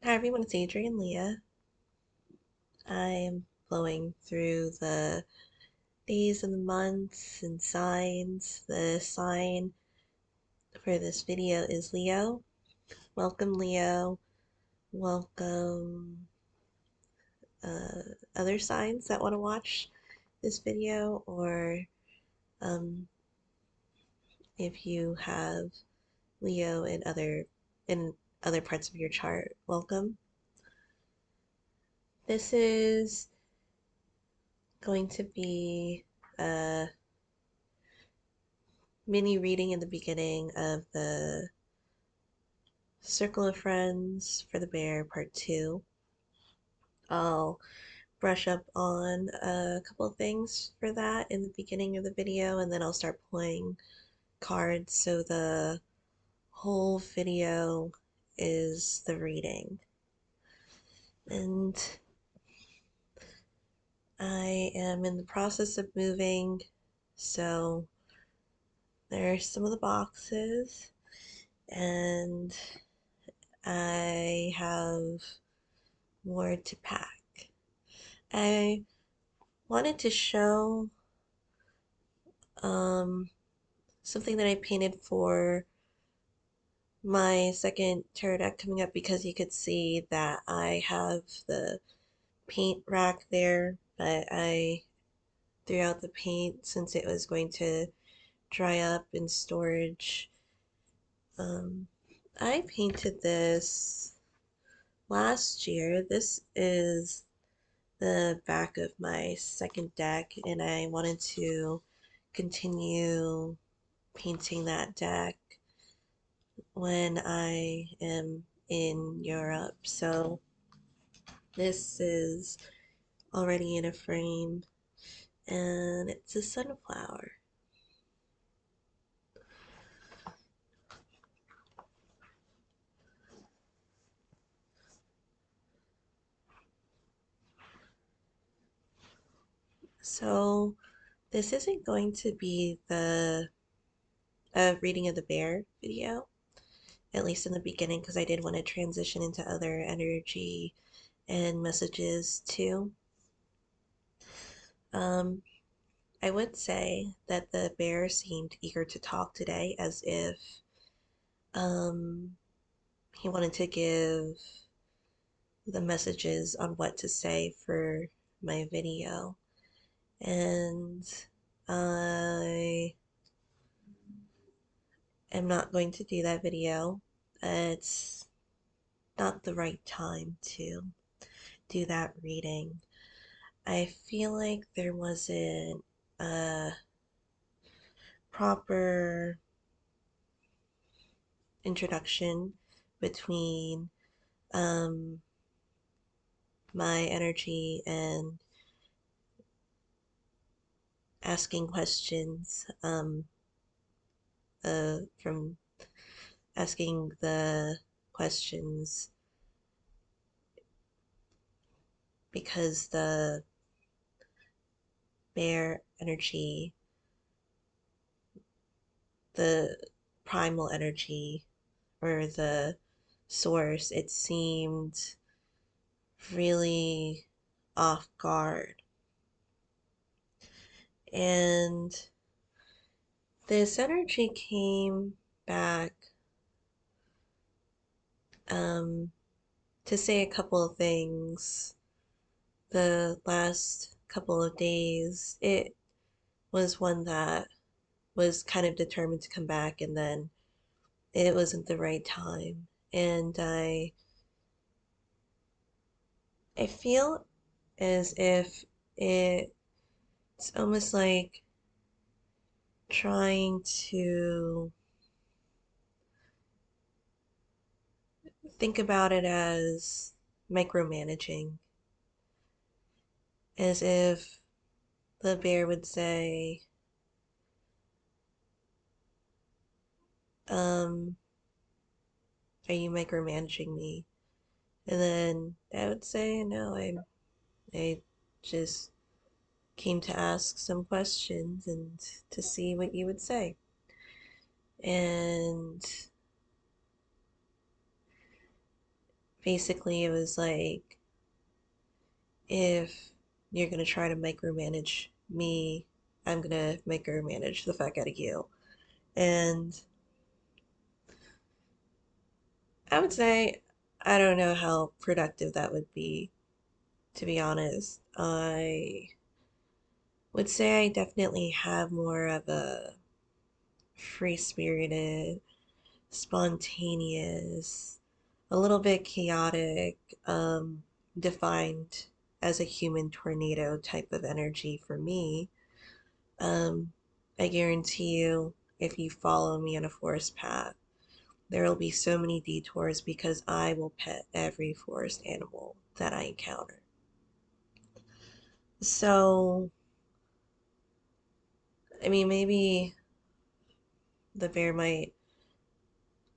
Hi everyone, it's Adrian Leah. I am flowing through the days and the months and signs. The sign for this video is Leo. Welcome, Leo. Welcome, other signs that want to watch this video, or um, if you have Leo in other parts of your chart, welcome. This is going to be a mini reading in the beginning of the Circle of Friends for the Bear Part 2. I'll brush up on a couple of things for that in the beginning of the video, and then I'll start pulling cards so the whole video is the reading. And I am in the process of moving, so there's some of the boxes, and I have more to pack. I wanted to show um, something that I painted for my second tarot deck coming up, because you could see that I have the paint rack there, but I threw out the paint since it was going to dry up in storage. Um, I painted this last year. This is the back of my second deck, and I wanted to continue painting that deck when I am in Europe. So this is already in a frame, and it's a sunflower. So this isn't going to be the reading of the bear video, at least in the beginning, because I did want to transition into other energy and messages too. Um, I would say that the bear seemed eager to talk today, as if he wanted to give the messages on what to say for my video. And I am not going to do that video. It's not the right time to do that reading. I feel like there wasn't a proper introduction between um, my energy and asking questions, from asking the questions, because the bear energy, the primal energy, or the source, it seemed really off guard. And this energy came back um, to say a couple of things. The last couple of days, it was one that was kind of determined to come back, and then it wasn't the right time. And I feel as if it's almost like trying to think about it as micromanaging, as if the bear would say, um, are you micromanaging me? And then I would say, no, I just came to ask some questions and to see what you would say. And basically it was like, if you're gonna try to micromanage me, I'm gonna micromanage the fuck out of you. And I would say I don't know how productive that would be, to be honest. I would say I definitely have more of a free spirited, spontaneous, a little bit chaotic, um, defined as a human tornado type of energy for me. Um, I guarantee you, if you follow me on a forest path, there will be so many detours because I will pet every forest animal that I encounter. So, I mean, maybe the bear might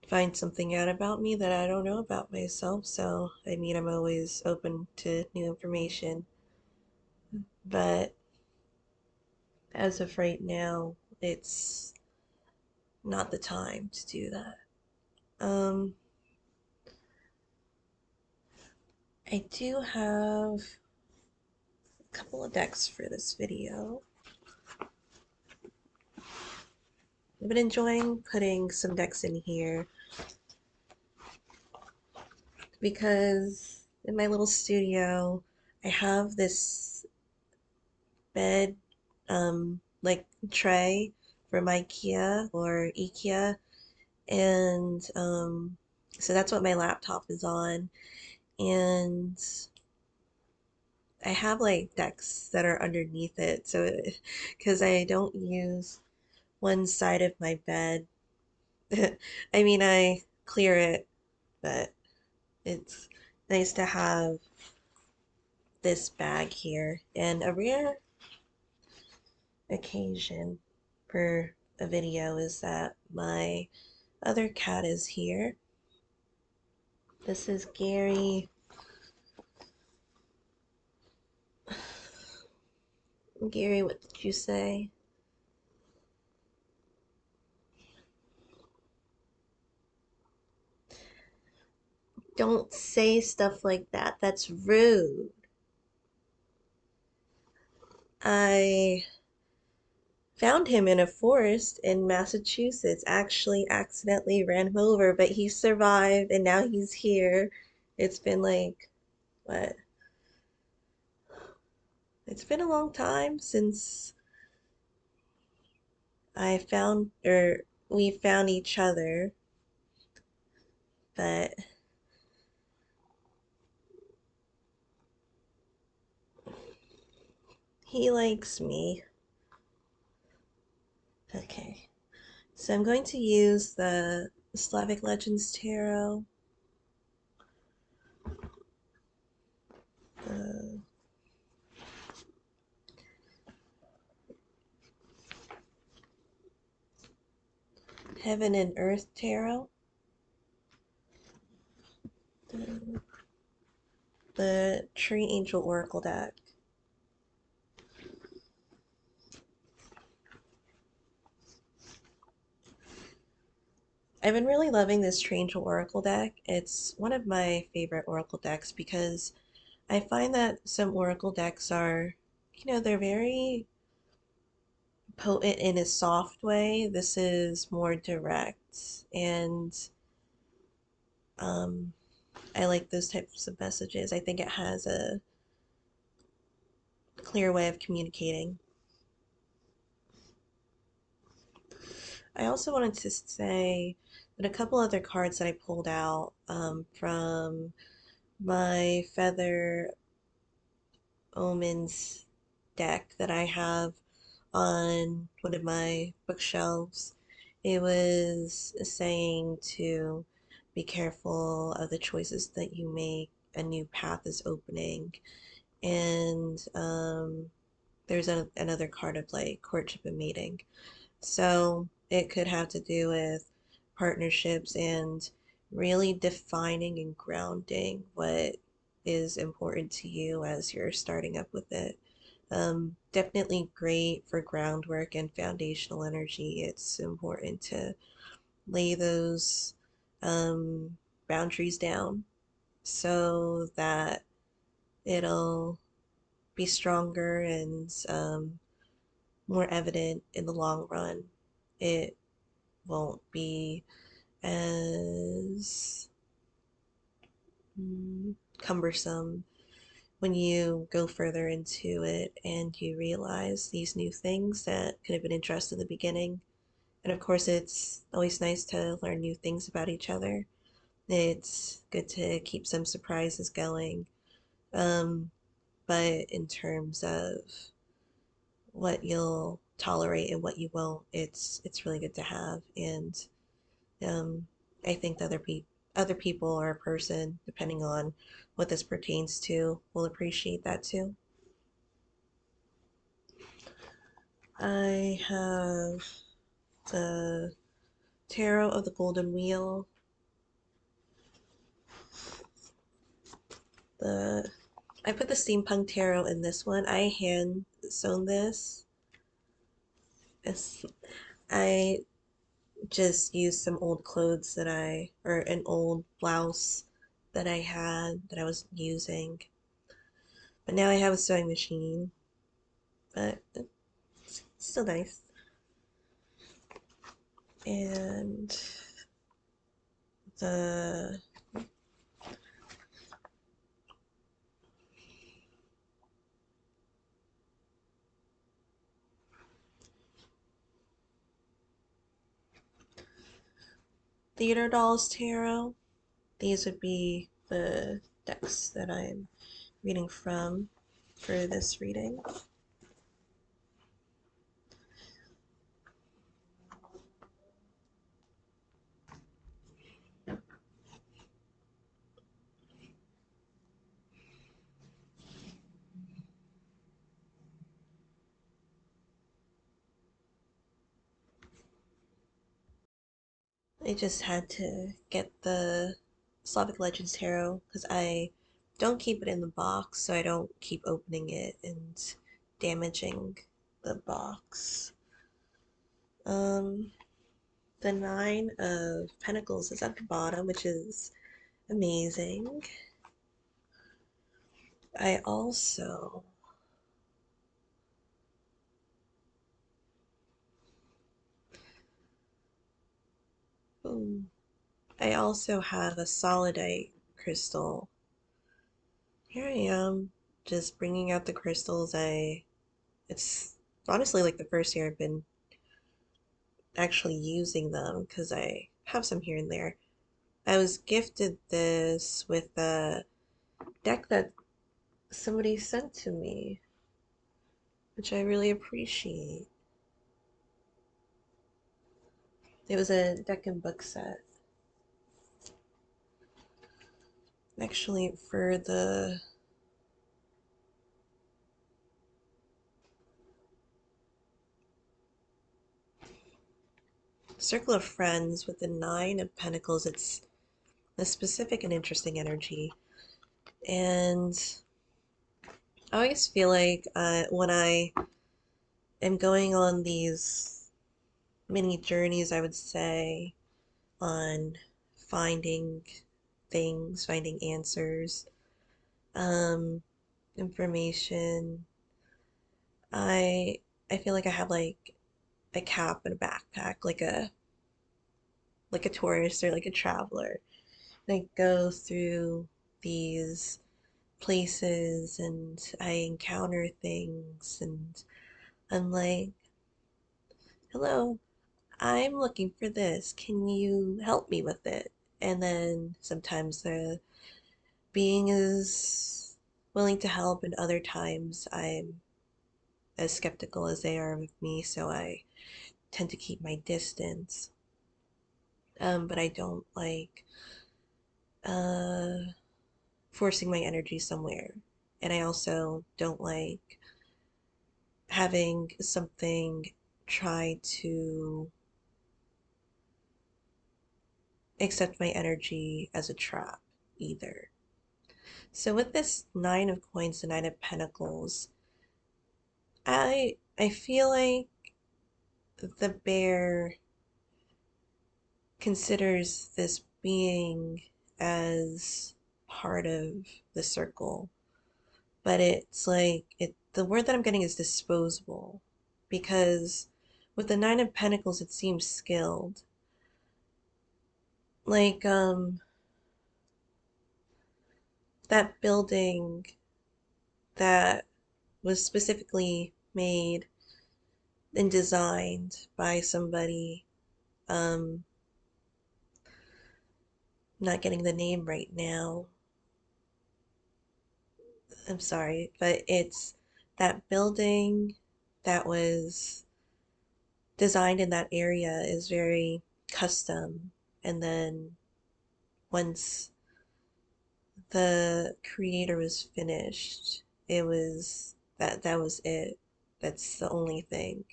find something out about me that I don't know about myself. So, I mean, I'm always open to new information. But as of right now, it's not the time to do that. Um, I do have a couple of decks for this video. I've been enjoying putting some decks in here because in my little studio, I have this bed, like tray from IKEA or IKEA, and so that's what my laptop is on. And I have like decks that are underneath it, so because I don't use one side of my bed. I mean, I clear it, but it's nice to have this bag here. And a rare occasion for a video is that my other cat is here. This is Gary. Gary, what did you say? Don't say stuff like that. That's rude. I found him in a forest in Massachusetts. Actually, accidentally ran him over, but he survived and now he's here. It's been like, what? It's been a long time since I found, or we found each other, but he likes me. Okay, so I'm going to use the Slavic Legends Tarot. Uh, Heaven and Earth Tarot, the Tree Angel Oracle deck. I've been really loving this Tree Angel Oracle deck. It's one of my favorite Oracle decks because I find that some Oracle decks are, they're very potent in a soft way. This is more direct, and um, I like those types of messages. I think it has a clear way of communicating. I also wanted to say that a couple other cards that I pulled out from my Feather Omens deck that I have on one of my bookshelves. It was saying to be careful of the choices that you make. A new path is opening. And there's another card of like courtship and mating. So it could have to do with partnerships and really defining and grounding what is important to you as you're starting up with it. Definitely great for groundwork and foundational energy. It's important to lay those boundaries down. so that it'll be stronger and more evident in the long run. It won't be as cumbersome when you go further into it and you realize these new things that could have been addressed in the beginning. And of course, it's always nice to learn new things about each other. It's good to keep some surprises going. Um, but in terms of what you'll tolerate and what you won't, it's really good to have. And um, I think that other people or a person, depending on what this pertains to, will appreciate that too. I have the Tarot of the Golden Wheel, the I put the steampunk tarot in this one. I hand sewn this. It's, I just used some old clothes or an old blouse that I had that I was using. But now I have a sewing machine, but it's still nice. And the Theater Dolls Tarot, these would be the decks that I'm reading from for this reading. I just had to get the Slavic Legends Tarot because I don't keep it in the box, so I don't keep opening it and damaging the box. Um, the Nine of Pentacles is at the bottom, which is amazing. I also ooh, I also have a solidite crystal. Here I am, just bringing out the crystals. It's honestly like the first year I've been actually using them because I have some here and there. I was gifted this with a deck that somebody sent to me, which I really appreciate. It was a deck and book set. Actually, for the Circle of Friends with the Nine of Pentacles, it's a specific and interesting energy. And I always feel like when I am going on these mini journeys, I would say, on finding things, finding answers, um, information. I I feel like I have like a cap and a backpack, like a tourist or like a traveler. And I go through these places and I encounter things and I'm like, hello, I'm looking for this. Can you help me with it? And then sometimes the being is willing to help, and other times I'm as skeptical as they are with me, so I tend to keep my distance. But I don't like uh, forcing my energy somewhere. And I also don't like having something try to accept my energy as a trap either. So with this Nine of Coins, the Nine of Pentacles, I feel like the bear considers this being as part of the circle, but it's like the word that I'm getting is disposable because with the Nine of Pentacles it seems skilled. Like that building that was specifically made and designed by somebody, um not getting the name right now. I'm sorry, but it's that building that was designed in that area is very custom. And then once the creator was finished, it was that was it. That's the only thing.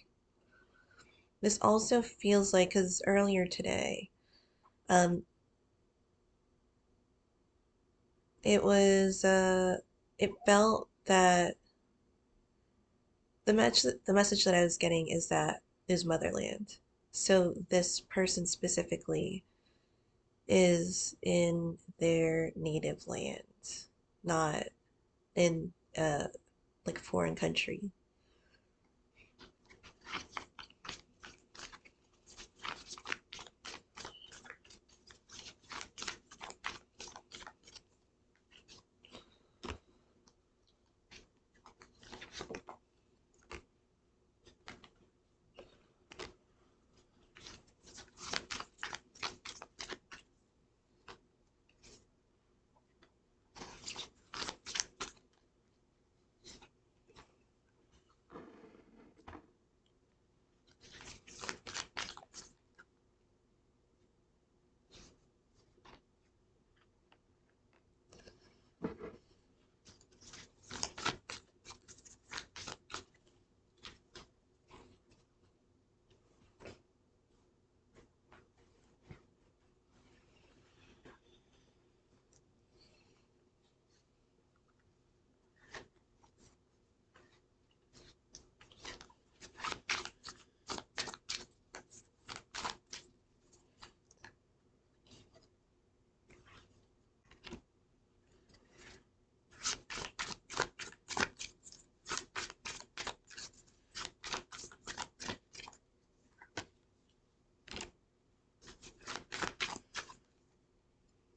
This also feels like, because earlier today, um, it was it felt that the message that I was getting is that is motherland. So this person specifically is in their native land, not in like a foreign country.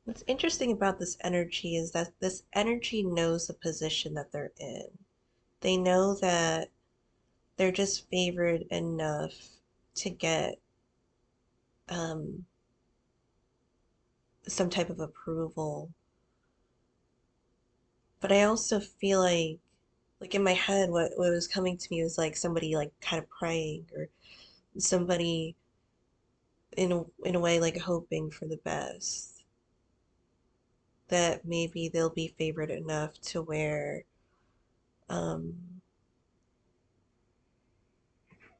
What's interesting about this energy is that this energy knows the position that they're in. They know that they're just favored enough to get um, some type of approval. But I also feel like in my head, what was coming to me was like somebody like kind of praying or somebody in a way like hoping for the best. That maybe they'll be favored enough to where um,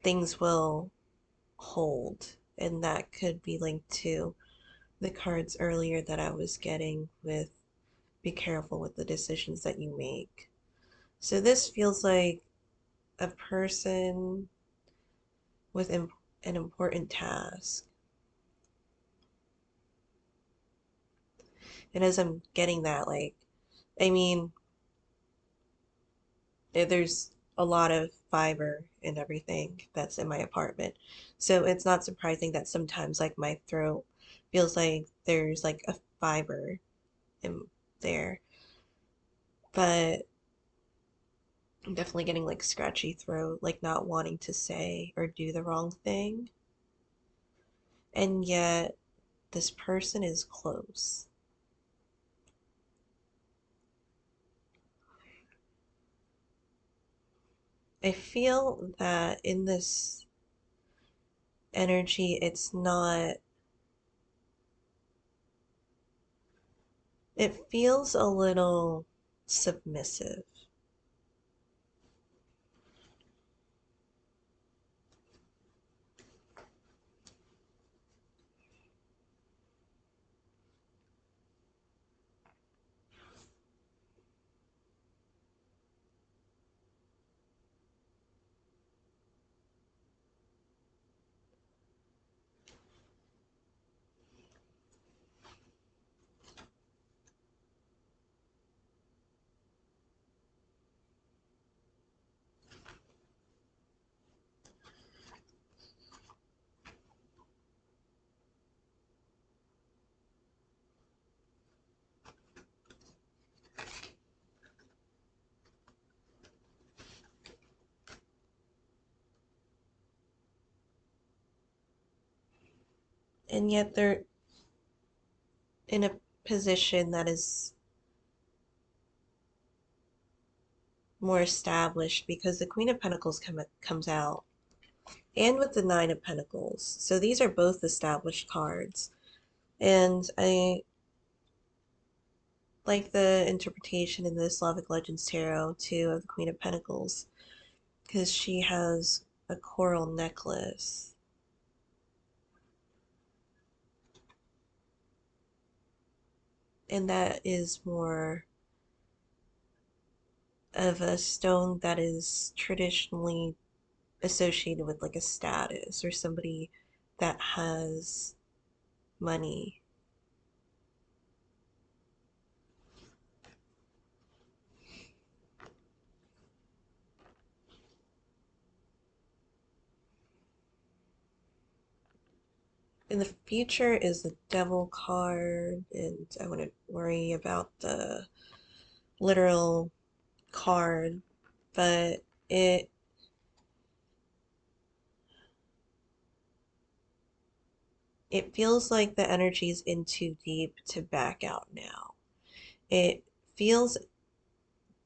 things will hold. And that could be linked to the cards earlier that I was getting with be careful with the decisions that you make. So this feels like a person with an important task. And as I'm getting that, like, I mean, there's a lot of fiber and everything that's in my apartment. So it's not surprising that sometimes, like, my throat feels like there's like a fiber in there. But I'm definitely getting like scratchy throat, like not wanting to say or do the wrong thing. And yet, this person is close. I feel that in this energy, it feels a little submissive. and yet they're in a position that is more established because the Queen of Pentacles comes out, and with the Nine of Pentacles. So these are both established cards. And I like the interpretation in the Slavic Legends Tarot too of the Queen of Pentacles because she has a coral necklace. And that is more of a stone that is traditionally associated with like a status or somebody that has money. In the future is the Devil card, and I wouldn't worry about the literal card, but it feels like the energy is in too deep to back out now. It feels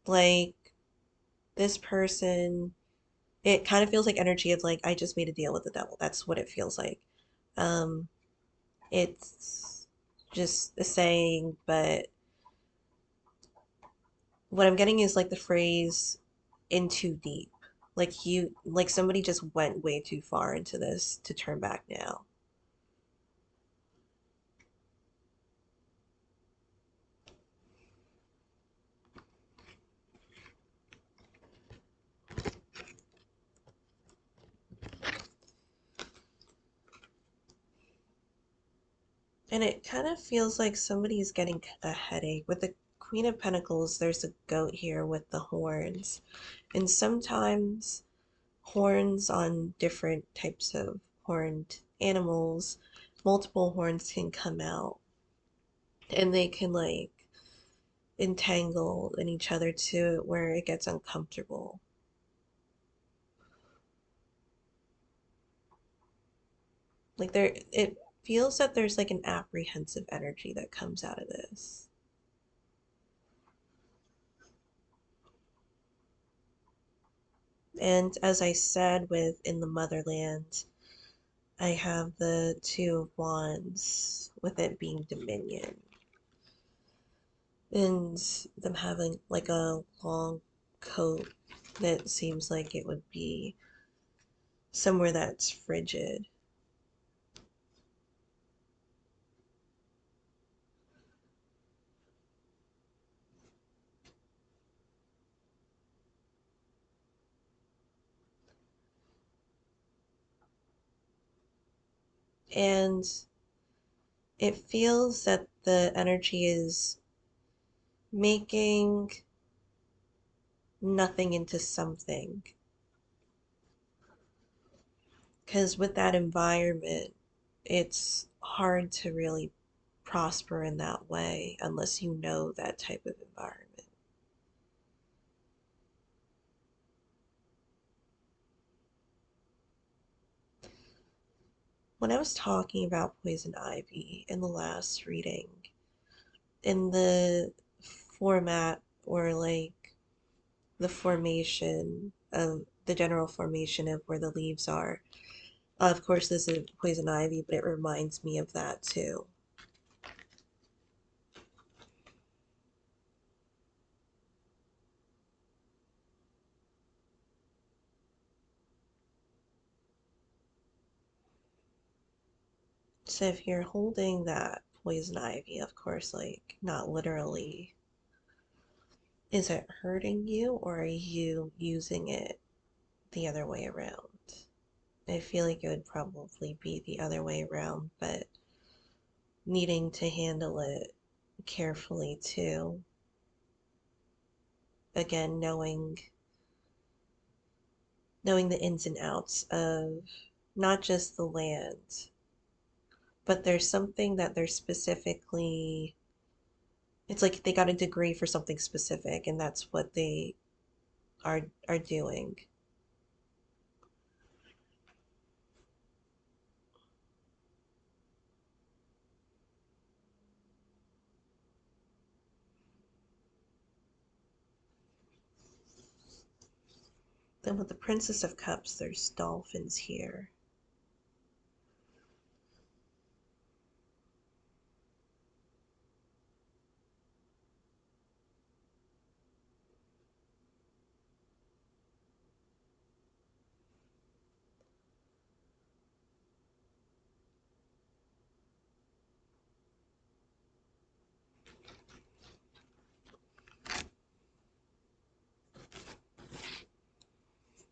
like this person, it kind of feels like energy of like I just made a deal with the devil. That's what it feels like. Um, it's just a saying, but what I'm getting is like the phrase in too deep. Like somebody just went way too far into this to turn back now. And it kind of feels like somebody's getting a headache. With the Queen of Pentacles, there's a goat here with the horns. And sometimes horns on different types of horned animals, multiple horns can come out and they can like entangle in each other to where it gets uncomfortable. Like it feels that there's like an apprehensive energy that comes out of this. And as I said with In the Motherland, I have the Two of Wands with it being Dominion. And them having like a long coat that seems like it would be somewhere that's frigid. And it feels that the energy is making nothing into something. Because with that environment, it's hard to really prosper in that way unless you know that type of environment. When I was talking about poison ivy in the last reading, in the format or like the formation of the general formation of where the leaves are, of course, this is poison ivy, but it reminds me of that too. So if you're holding that poison ivy, of course, like not literally, is it hurting you or are you using it the other way around? I feel like it would probably be the other way around, but needing to handle it carefully too. Again, knowing the ins and outs of not just the land, but there's something that they're specifically, it's like they got a degree for something specific and that's what they are doing. Then with the Princess of Cups, there's dolphins here.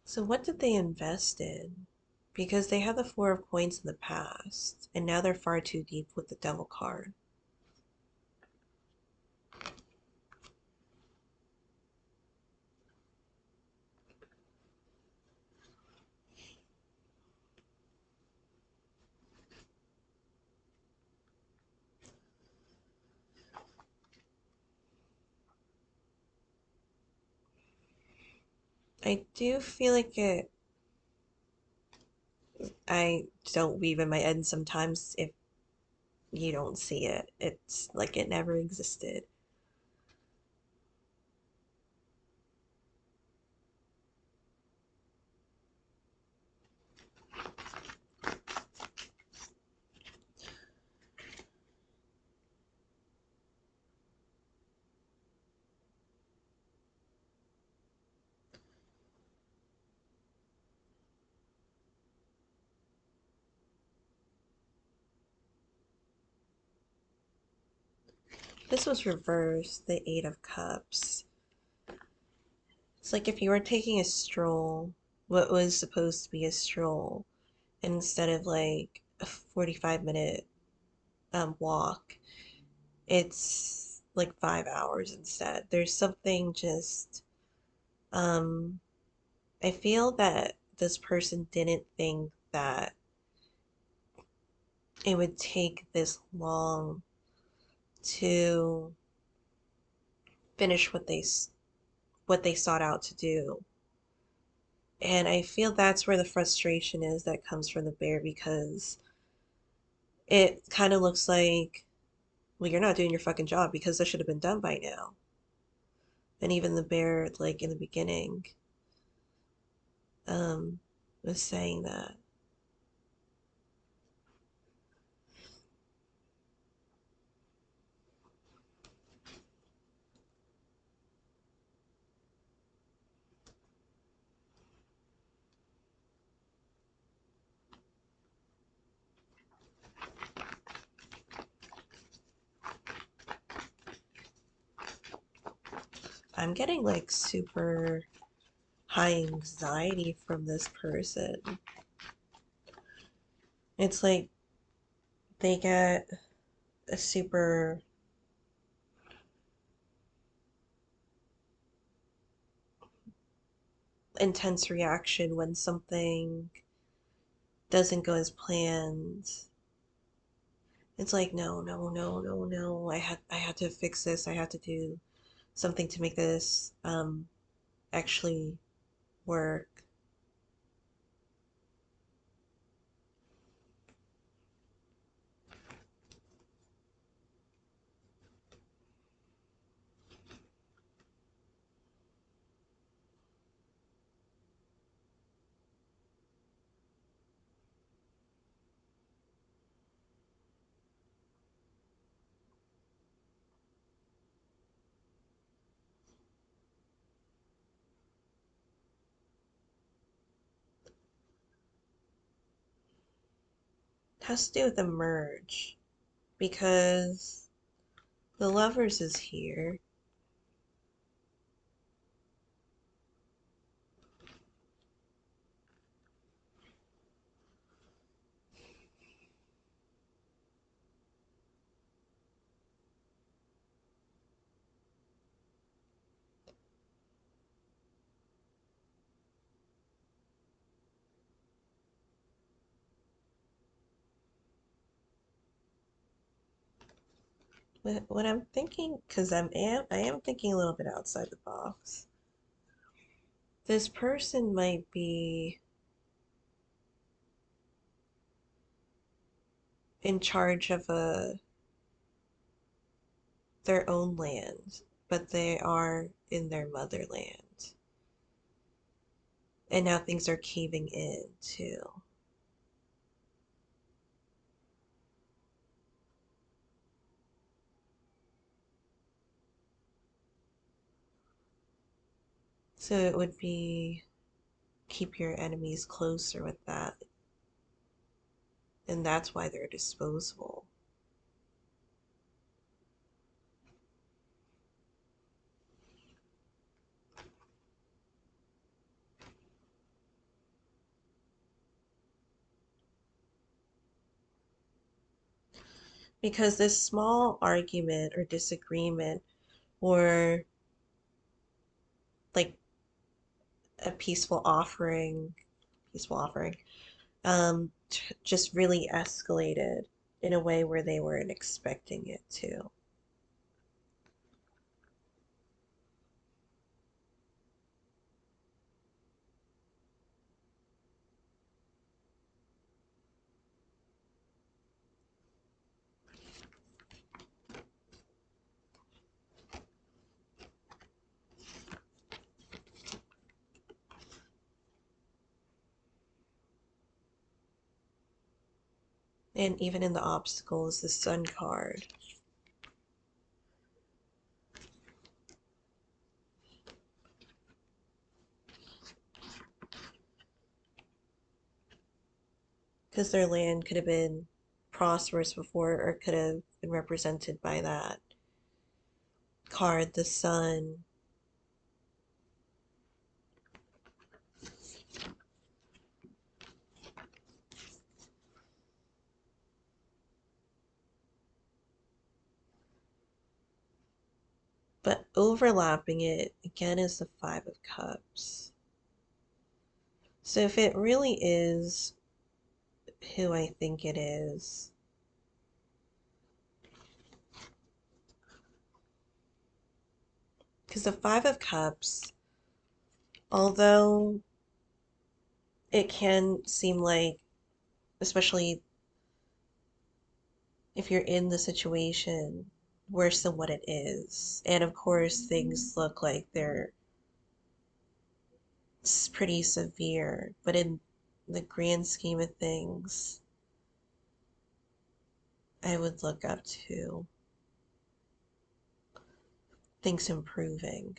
So what did they invest in? Because they had the Four of Coins in the past, and now they're far too deep with the Devil card. I do feel like I don't weave in my head sometimes if you don't see it. It's like it never existed. This was reversed, the Eight of Cups. It's like if you were taking a stroll, what was supposed to be a stroll, instead of like a 45-minute walk, it's like 5 hours instead. There's something just, um, I feel that this person didn't think that it would take this long to finish what they sought out to do. And I feel that's where the frustration is that comes from the bear because it kind of looks like, well, you're not doing your fucking job because this should have been done by now. And even the bear, like in the beginning, um, was saying that. I'm getting like super high anxiety from this person. It's like they get a super intense reaction when something doesn't go as planned. It's like no, no, no, no, no. I had to fix this. I had to do something to make this actually work. It has to do with the merge because the lovers is here. But what I'm thinking, because I am thinking a little bit outside the box. This person might be in charge of their own land, but they are in their motherland. And now things are caving in too. So it would be keep your enemies closer with that. And that's why they're disposable. Because this small argument or disagreement or like a peaceful offering, just really escalated in a way where they weren't expecting it to. And even in the obstacles, the sun card. Because their land could have been prosperous before or could have been represented by that card, the sun. But overlapping it again is the Five of Cups. So if it really is who I think it is, because the Five of Cups, although it can seem like, especially if you're in the situation, worse than what it is. And of course, things look like they're pretty severe, but in the grand scheme of things, I would look up to things improving.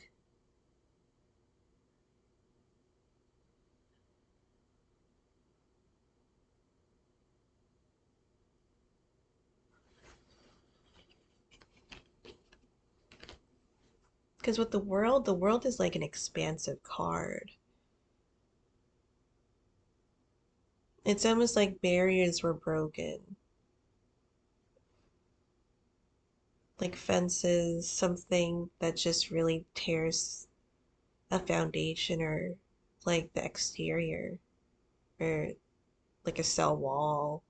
Because with the world is like an expansive card. It's almost like barriers were broken, like fences, something that just really tears a foundation or like the exterior or like a cell wall,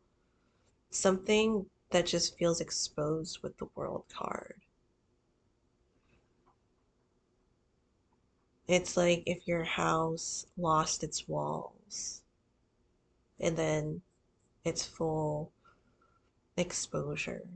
something that just feels exposed with the world card. It's like if your house lost its walls and then its full exposure.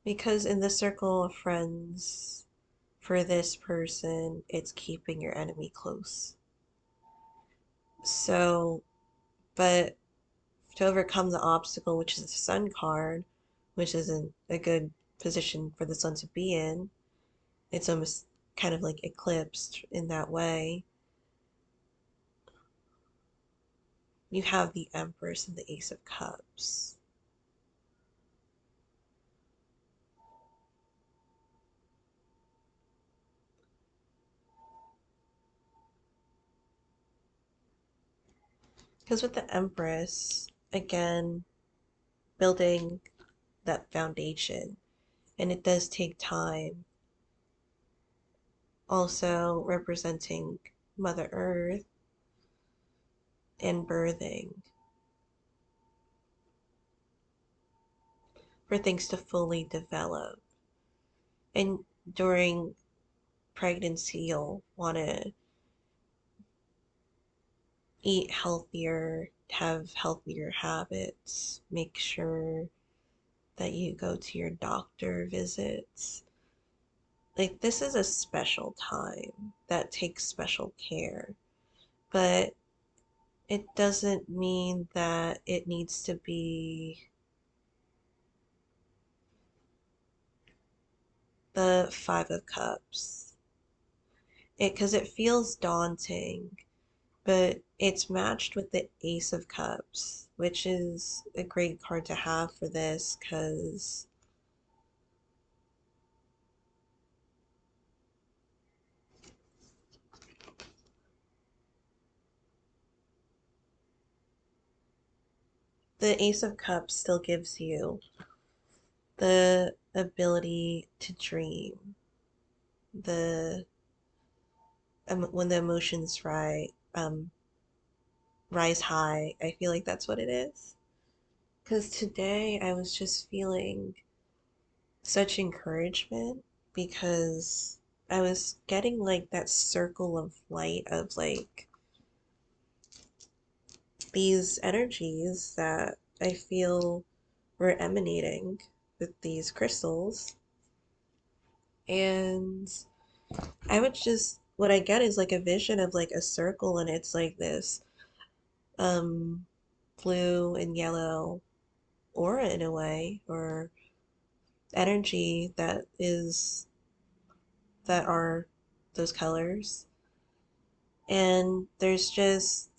Because in the circle of friends, for this person, it's keeping your enemy close. So, but to overcome the obstacle, which is the sun card, which isn't a good position for the sun to be in, it's almost kind of like eclipsed in that way. You have the Empress and the Ace of Cups. Because with the Empress, again, building that foundation, and it does take time. Also representing Mother Earth, and birthing for things to fully develop. And during pregnancy, you'll want to eat healthier, have healthier habits, make sure that you go to your doctor visits. Like, this is a special time that takes special care, but it doesn't mean that it needs to be the Five of Cups. Because it feels daunting, but it's matched with the Ace of Cups, which is a great card to have for this because the Ace of Cups still gives you the ability to dream, the when the emotions rise high. I feel like that's what it is. Because today I was just feeling such encouragement because I was getting like that circle of light of like these energies that I feel were emanating with these crystals. And I would just, what I get is like a vision of like a circle, and it's like this um blue and yellow aura in a way, or energy that are those colors. And there's just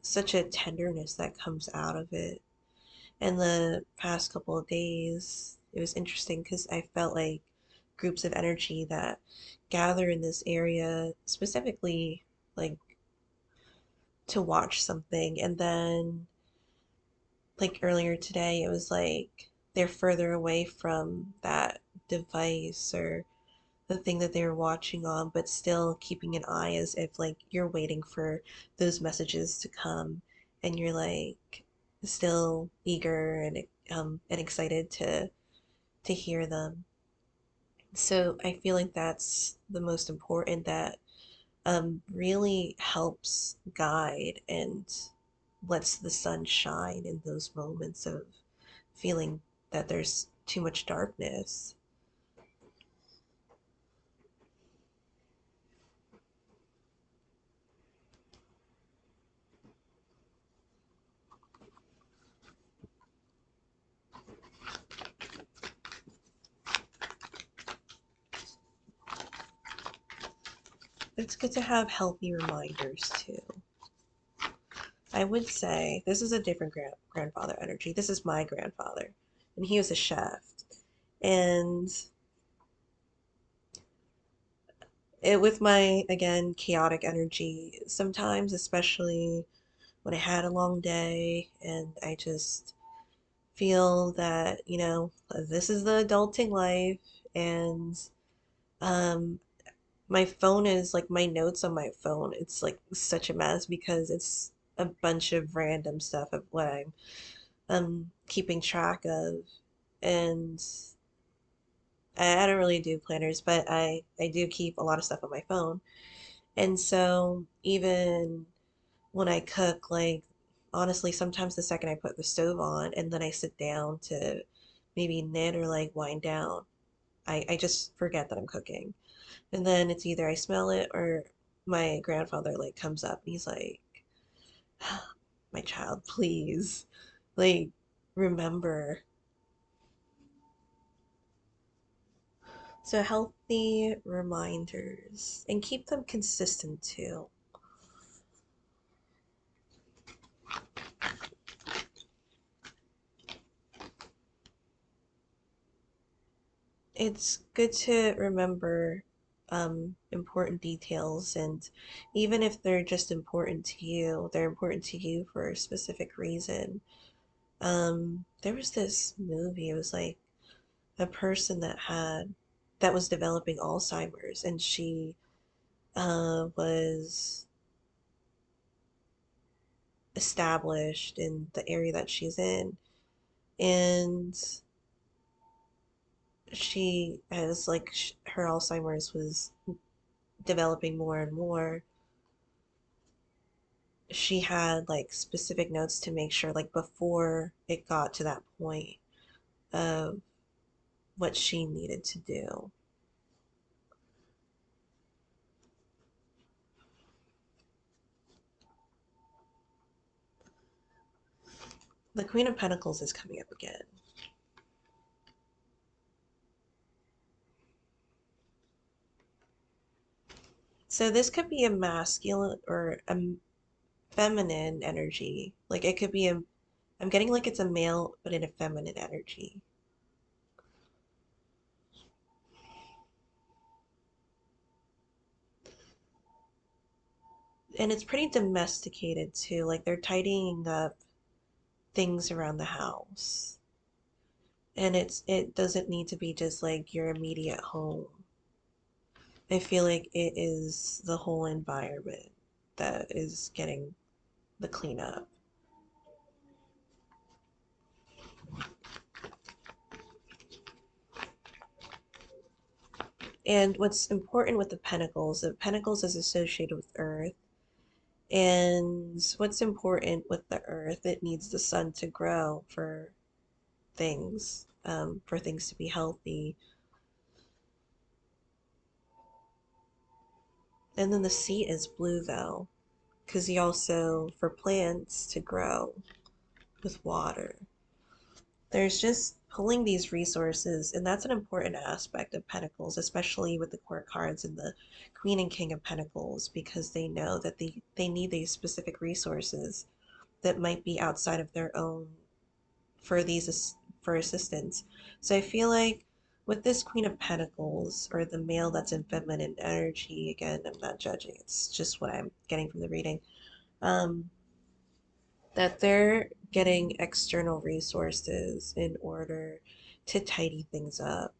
such a tenderness that comes out of it. And the past couple of days, it was interesting because I felt like groups of energy that gather in this area specifically like to watch something. And then like earlier today, it was like they're further away from that device or the thing that they were watching on, but still keeping an eye as if like you're waiting for those messages to come, and you're like still eager and excited to hear them. So I feel like that's the most important, that really helps guide and lets the sun shine in those moments of feeling that there's too much darkness. It's good to have healthy reminders too. I would say this is a different grandfather energy. This is my grandfather, and he was a chef. And it, with my, again, chaotic energy, sometimes, especially when I had a long day and I just feel that, this is the adulting life, and um, my phone is like my notes on my phone. It's like such a mess because it's a bunch of random stuff of what I'm keeping track of. And I don't really do planners, but I do keep a lot of stuff on my phone. And so even when I cook, like honestly, sometimes the second I put the stove on and then I sit down to maybe knit or like wind down, I just forget that I'm cooking. And then it's either I smell it or my grandfather like comes up and he's like, my child, please, like, remember. So healthy reminders and keep them consistent too. It's good to remember important details, and even if they're just important to you, they're important to you for a specific reason. There was this movie, it was like a person that was developing Alzheimer's, and she was established in the area that she's in. And she has like her Alzheimer's was developing more and more. She had like specific notes to make sure, like before it got to that point, of what she needed to do. The Queen of Pentacles is coming up again. So this could be a masculine or a feminine energy. Like it could be a, I'm getting like it's a male, but in a feminine energy. And it's pretty domesticated too. Like they're tidying up things around the house. And it doesn't need to be just like your immediate home. I feel like it is the whole environment that is getting the cleanup. And what's important with the Pentacles is associated with Earth. And what's important with the Earth, it needs the sun to grow for things to be healthy. And then the sea is blue though, because you also, for plants to grow with water. There's just pulling these resources, and that's an important aspect of Pentacles, especially with the Court cards and the Queen and King of Pentacles, because they know that they need these specific resources that might be outside of their own for for assistance. So I feel like with this Queen of Pentacles, or the male that's in feminine energy, again, I'm not judging, it's just what I'm getting from the reading, um, that they're getting external resources in order to tidy things up.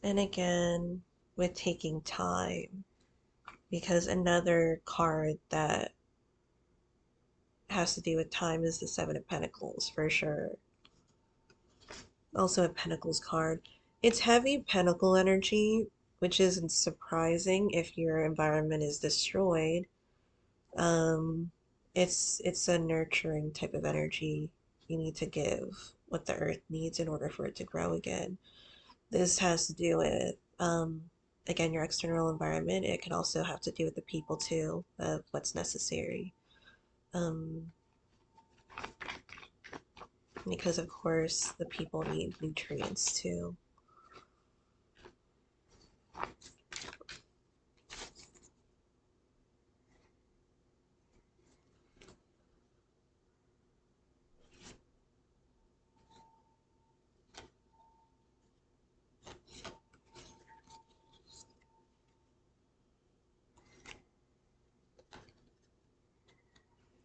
And again, with taking time, because another card that has to do with time is the Seven of Pentacles for sure. Also a Pentacles card. It's heavy Pentacle energy, which isn't surprising if your environment is destroyed. Um, it's a nurturing type of energy. You need to give what the earth needs in order for it to grow again. This has to do with again your external environment. It can also have to do with the people too, of what's necessary. Um, because of course the people need nutrients too.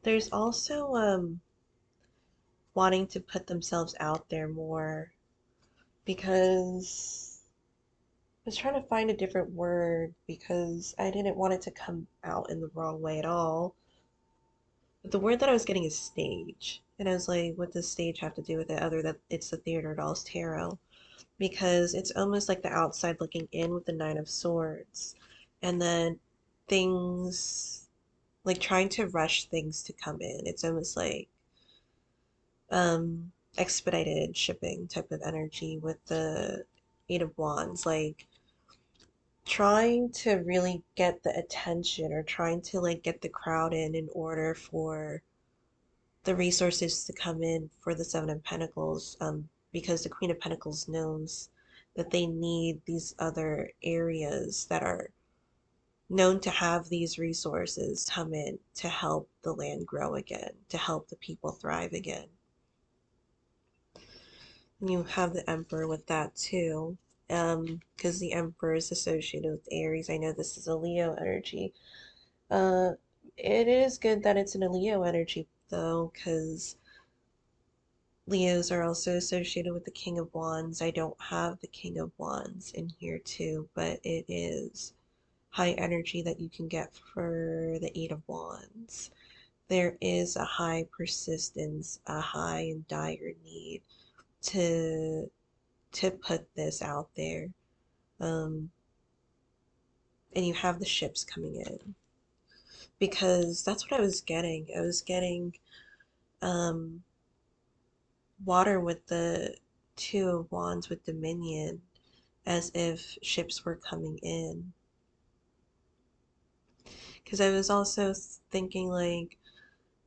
There's also wanting to put themselves out there more, because I was trying to find a different word because I didn't want it to come out in the wrong way at all. But the word that I was getting is stage. And I was like, what does stage have to do with it other than it's the Theater Dolls Tarot? Because it's almost like the outside looking in with the Nine of Swords. And then things, like trying to rush things to come in. It's almost like expedited shipping type of energy with the Eight of Wands. Like trying to really get the attention, or trying to like get the crowd in order for the resources to come in for the Seven of Pentacles, because the Queen of Pentacles knows that they need these other areas that are known to have these resources come in to help the land grow again, to help the people thrive again. And you have the Emperor with that too, because the Emperor is associated with Aries. I know this is a Leo energy, Uh, it is good that it's in a Leo energy though, because Leos are also associated with the King of Wands. I don't have the King of Wands in here too, but it is high energy that you can get for the Eight of Wands. There is a high persistence, a high and dire need to put this out there. Um, and you have the ships coming in because that's what I was getting. I was getting um, water with the Two of Wands with Dominion as if ships were coming in. Because I was also thinking, like,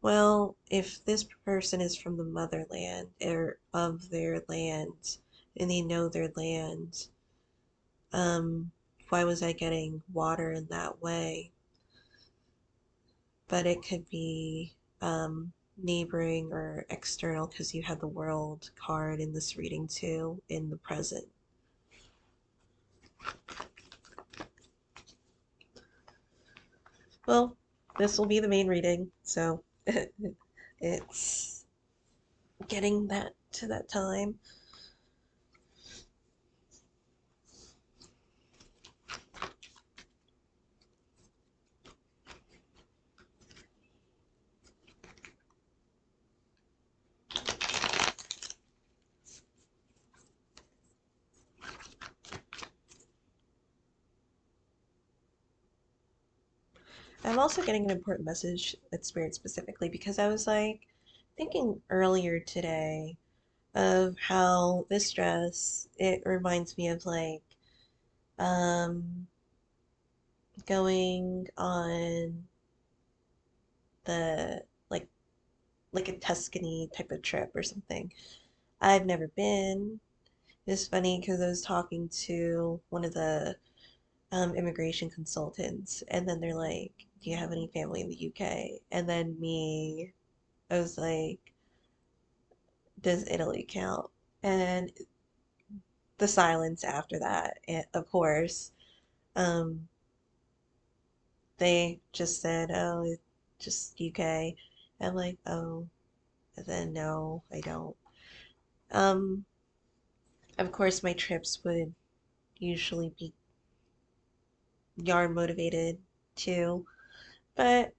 well, if this person is from the motherland or of their land and they know their land, um, why was I getting water in that way? But it could be neighboring or external because you have the world card in this reading too in the present. Well, this will be the main reading, so it's getting that to that time. I'm also getting an important message at Spirit specifically because I was like thinking earlier today of how this dress, it reminds me of like um going on the like a Tuscany type of trip or something. I've never been. It's funny because I was talking to one of the immigration consultants, and then they're like, "Do you have any family in the UK?" And then me, I was like, "Does Italy count?" And the silence after that, and of course, um, they just said, "Oh, it's just UK." I'm like, "Oh," and then no, I don't. Um, of course, my trips would usually be yarn motivated too, but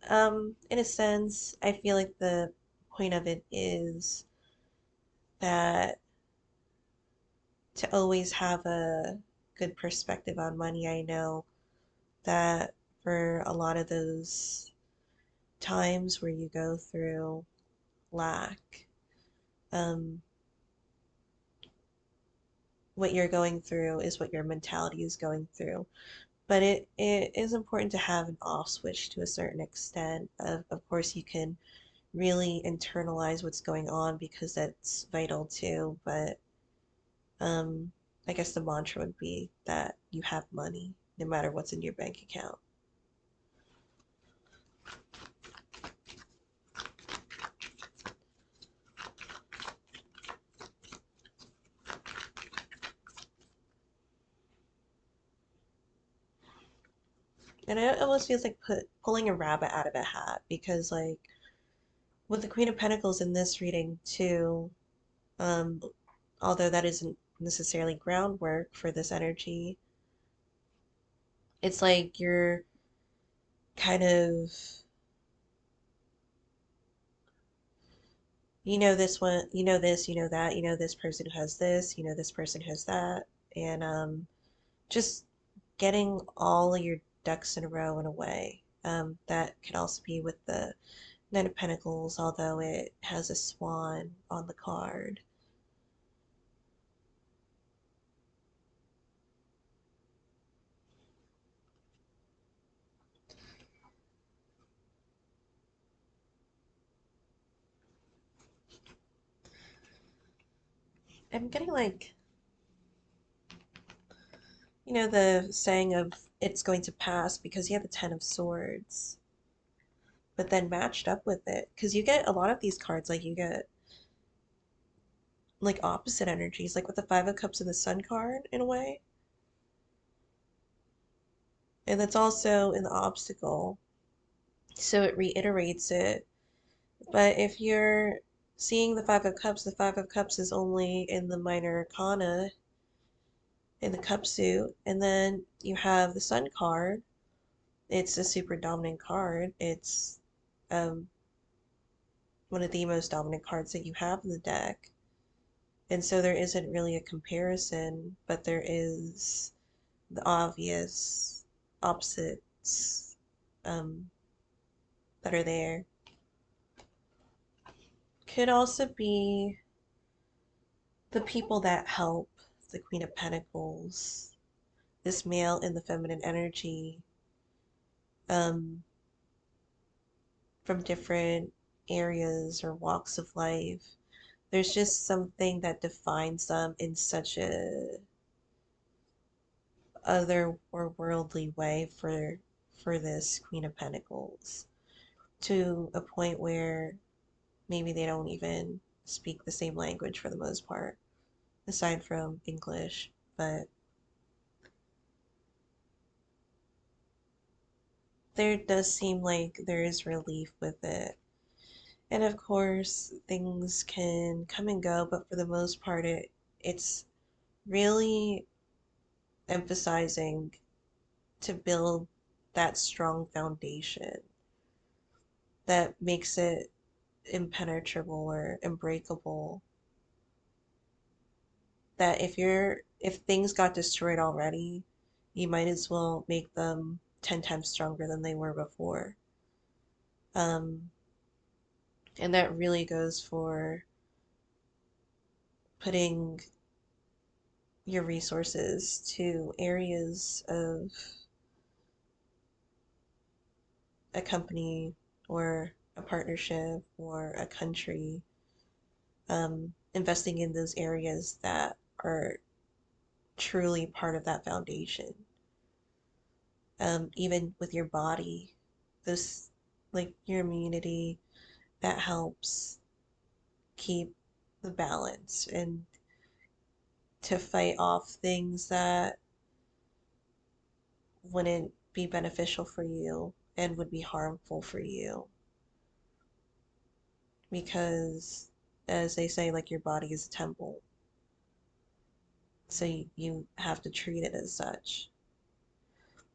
in a sense, I feel like the point of it is that to always have a good perspective on money. I know that for a lot of those times where you go through lack, um, what you're going through is what your mentality is going through. But it is important to have an off switch to a certain extent. Of course, you can really internalize what's going on because that's vital too. But um, I guess the mantra would be that you have money no matter what's in your bank account. And it almost feels like pulling a rabbit out of a hat because, like, with the Queen of Pentacles in this reading too, um, although that isn't necessarily groundwork for this energy, it's like you're kind of, you know, this one, you know, this, you know, that, you know, this person who has this, you know, this person has that, and just getting all of your ducks in a row in a way. That could also be with the Knight of Pentacles, although it has a swan on the card. I'm getting like, you know, the saying of it's going to pass because you have the Ten of Swords, but then matched up with it, because you get a lot of these cards, like you get like opposite energies, like with the Five of Cups and the Sun card in a way. And that's also an obstacle. So it reiterates it. But if you're seeing the Five of Cups is only in the minor arcana in the cup suit. And then you have the Sun card. It's a super dominant card. It's um, one of the most dominant cards that you have in the deck. And so there isn't really a comparison, but there is the obvious opposites um, that are there. Could also be the people that help the Queen of Pentacles, this male and the feminine energy, um, from different areas or walks of life. There's just something that defines them in such a other or worldly way for this Queen of Pentacles to a point where maybe they don't even speak the same language for the most part, aside from English. But there does seem like there is relief with it. And of course, things can come and go, but for the most part, it's really emphasizing to build that strong foundation that makes it impenetrable or unbreakable. That if things got destroyed already, you might as well make them 10 times stronger than they were before. Um, and that really goes for putting your resources to areas of a company or a partnership or a country, investing in those areas that are truly part of that foundation. Even with your body, this, like your immunity, that helps keep the balance and to fight off things that wouldn't be beneficial for you and would be harmful for you. Because, as they say, like your body is a temple. So you have to treat it as such.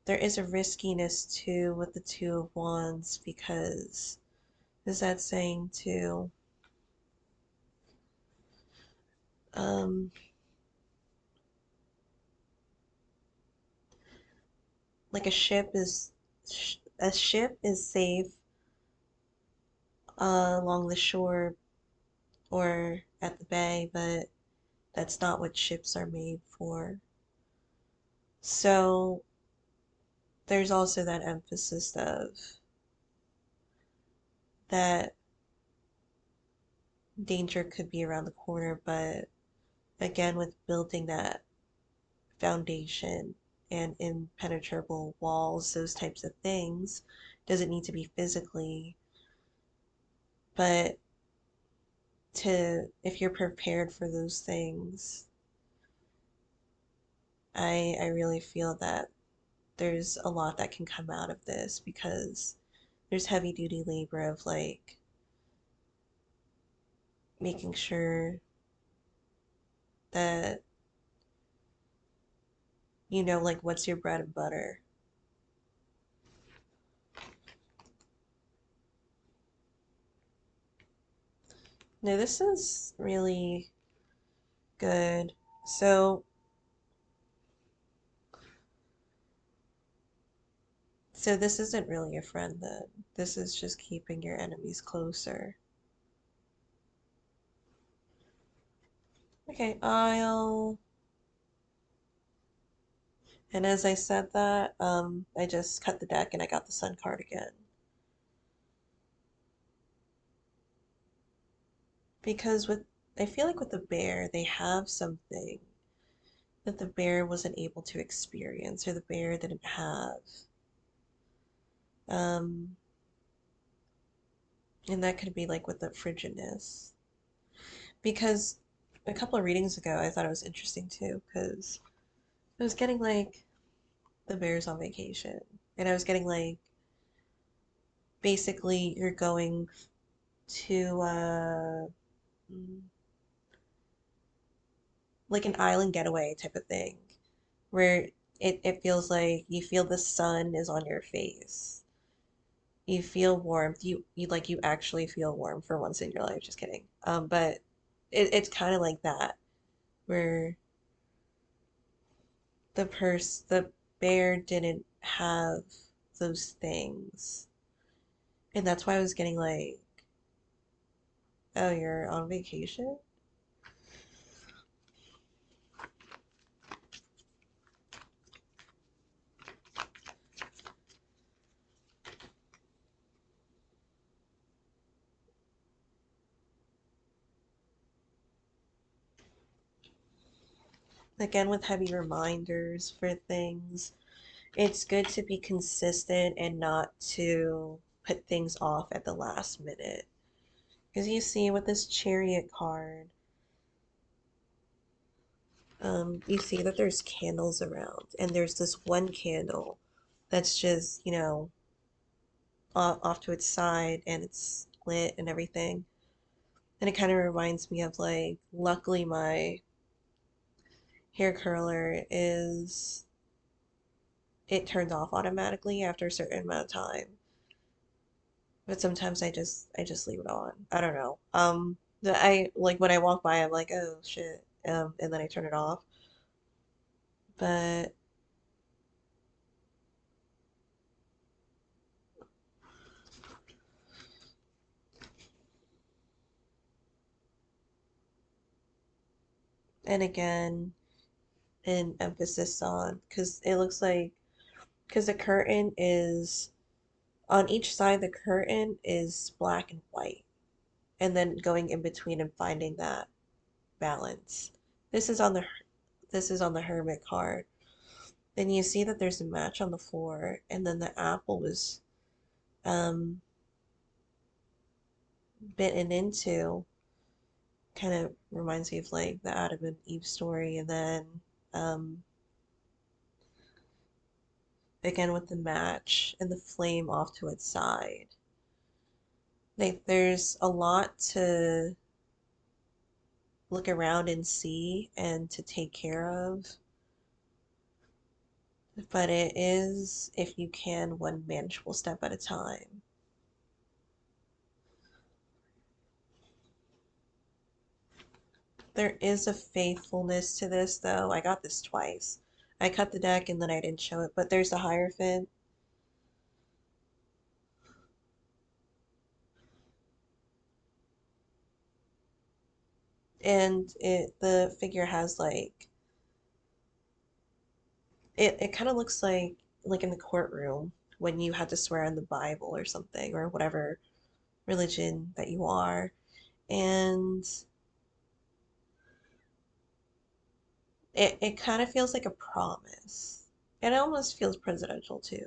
There is a riskiness too with the Two of Wands because is that saying too? Um, like a ship is safe along the shore or at the bay, but that's not what ships are made for. So there's also that emphasis of that danger could be around the corner, but again, with building that foundation and impenetrable walls, those types of things, doesn't need to be physically, but to if you're prepared for those things, I really feel that there's a lot that can come out of this because there's heavy duty labor of like making sure that you know like what's your bread and butter. No, this is really good. So so this isn't really a friend then. This is just keeping your enemies closer. Okay, I'll and as I said that, I just cut the deck and I got the Sun card again. Because with I feel like with the bear, they have something that the bear wasn't able to experience or the bear didn't have. Um, and that could be like with the frigidness. Because a couple of readings ago, I thought it was interesting too, because I was getting like the bear's on vacation. And I was getting like, basically, you're going to mm, like an island getaway type of thing, where it feels like you feel the sun is on your face. You feel warmth. You actually feel warm for once in your life. Just kidding. But it's kind of like that, where the bear didn't have those things. And that's why I was getting like, oh, you're on vacation? Again, with heavy reminders for things, it's good to be consistent and not to put things off at the last minute. Because you see with this chariot card, you see that there's candles around, and there's this one candle that's just, off to its side and it's lit and everything. And it kind of reminds me of like, luckily my hair curler is, it turns off automatically after a certain amount of time. But sometimes I just leave it on. I don't know. I like when I walk by, I'm like, oh shit, and then I turn it off. But and again, an emphasis on, because it looks like, because the curtain is on each side, the curtain is black and white, and then going in between and finding that balance. This is on the this is on the hermit card. Then you see that there's a match on the floor, and then the apple was um bitten into. Kind of reminds me of like the Adam and Eve story, and then um again with the match and the flame off to its side. Like there's a lot to look around and see and to take care of, but it is, if you can, one manageable step at a time. There is a faithfulness to this, though. I got this twice. I cut the deck and then I didn't show it, but there's a Hierophant, and the figure has like, it kind of looks like in the courtroom when you had to swear on the Bible or something, or whatever religion that you are. And it kind of feels like a promise. And it almost feels presidential too.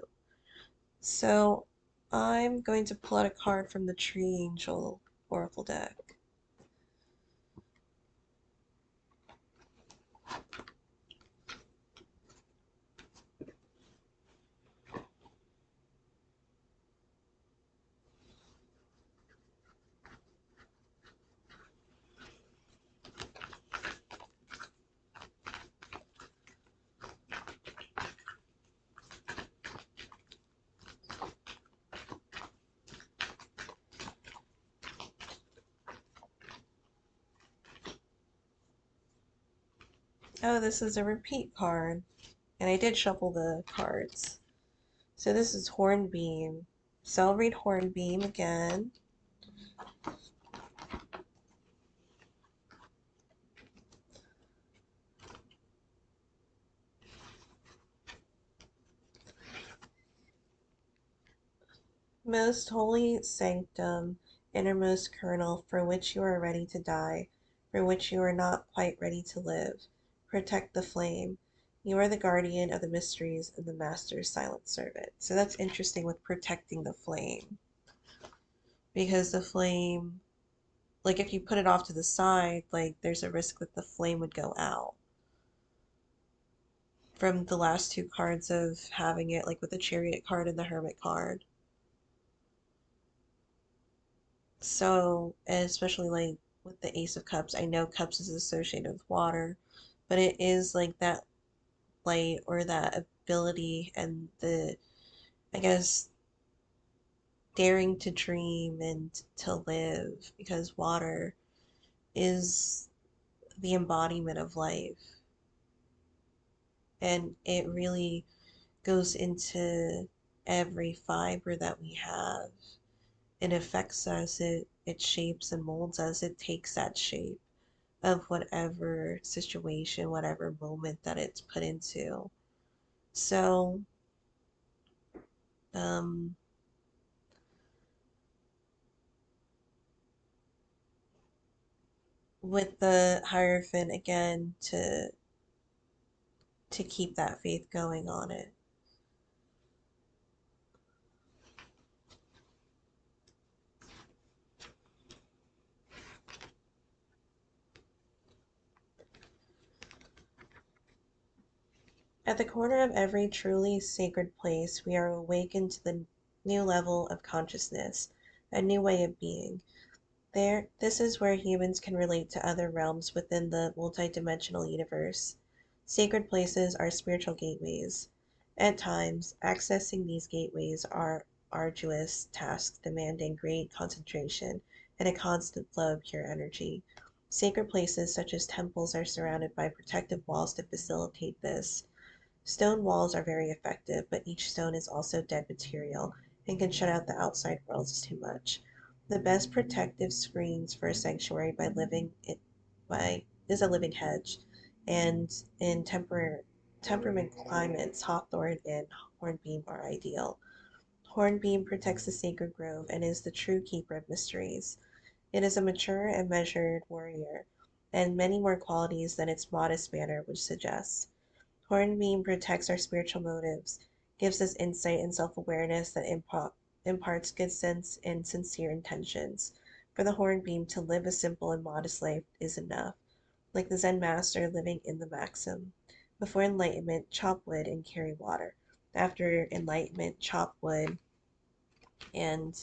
So I'm going to pull out a card from the Tree Angel Oracle deck. Oh, this is a repeat card. And I did shuffle the cards. So this is Hornbeam. So I'll read Hornbeam again. Most holy sanctum, innermost kernel, for which you are ready to die, for which you are not quite ready to live, protect the flame. You are the guardian of the mysteries and the master's silent servant. So that's interesting with protecting the flame, because the flame, like if you put it off to the side, like there's a risk that the flame would go out. from the last two cards of having it, like with the Chariot card and the Hermit card. So, especially like with the Ace of Cups, I know Cups is associated with water, but it is like that light or that ability and the, I guess, daring to dream and to live because water is the embodiment of life. And it really goes into every fiber that we have. It affects us, it shapes and molds us, it takes that shape of whatever situation, whatever moment that it's put into. So, um, with the Hierophant again to keep that faith going on it. At the corner of every truly sacred place, we are awakened to the new level of consciousness, a new way of being. This is where humans can relate to other realms within the multidimensional universe. Sacred places are spiritual gateways. At times, accessing these gateways are arduous tasks demanding great concentration and a constant flow of pure energy. Sacred places such as temples are surrounded by protective walls to facilitate this. Stone walls are very effective, but each stone is also dead material and can shut out the outside world too much. The best protective screens for a sanctuary is a living hedge, and in temperament climates, hawthorn and hornbeam are ideal. Hornbeam protects the sacred grove and is the true keeper of mysteries. It is a mature and measured warrior, and many more qualities than its modest manner would suggest. Hornbeam protects our spiritual motives, gives us insight and self-awareness that imparts good sense and sincere intentions. For the hornbeam to live a simple and modest life is enough, like the Zen master living in the maxim. Before enlightenment, chop wood and carry water. After enlightenment, chop wood and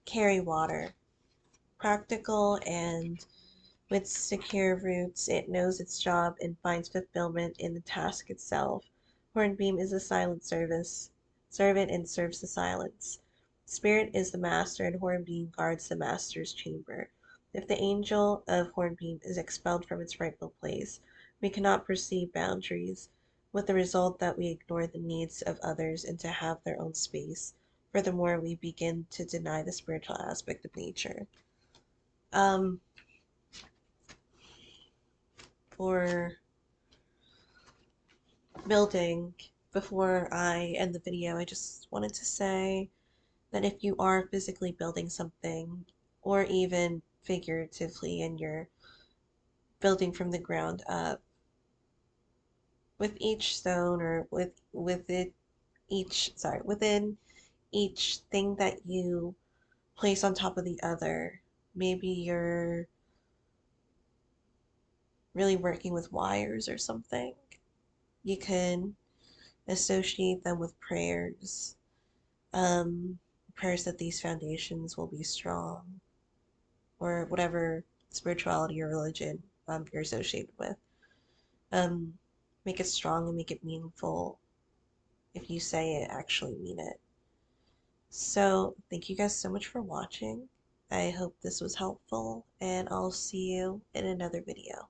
carry water. Practical and with secure roots, it knows its job and finds fulfillment in the task itself. Hornbeam is a servant and serves the silence. Spirit is the master, and Hornbeam guards the master's chamber. If the angel of Hornbeam is expelled from its rightful place, we cannot perceive boundaries, with the result that we ignore the needs of others and to have their own space. Furthermore, we begin to deny the spiritual aspect of nature. Um, for building, before I end the video, I just wanted to say that if you are physically building something, or even figuratively, and you're building from the ground up, with each stone or within each thing that you place on top of the other, maybe you're really working with wires or something. You can associate them with prayers, um, prayers that these foundations will be strong, or whatever spirituality or religion you're associated with. Um, make it strong and make it meaningful. If you say it, actually mean it. So, thank you guys so much for watching. I hope this was helpful, and I'll see you in another video.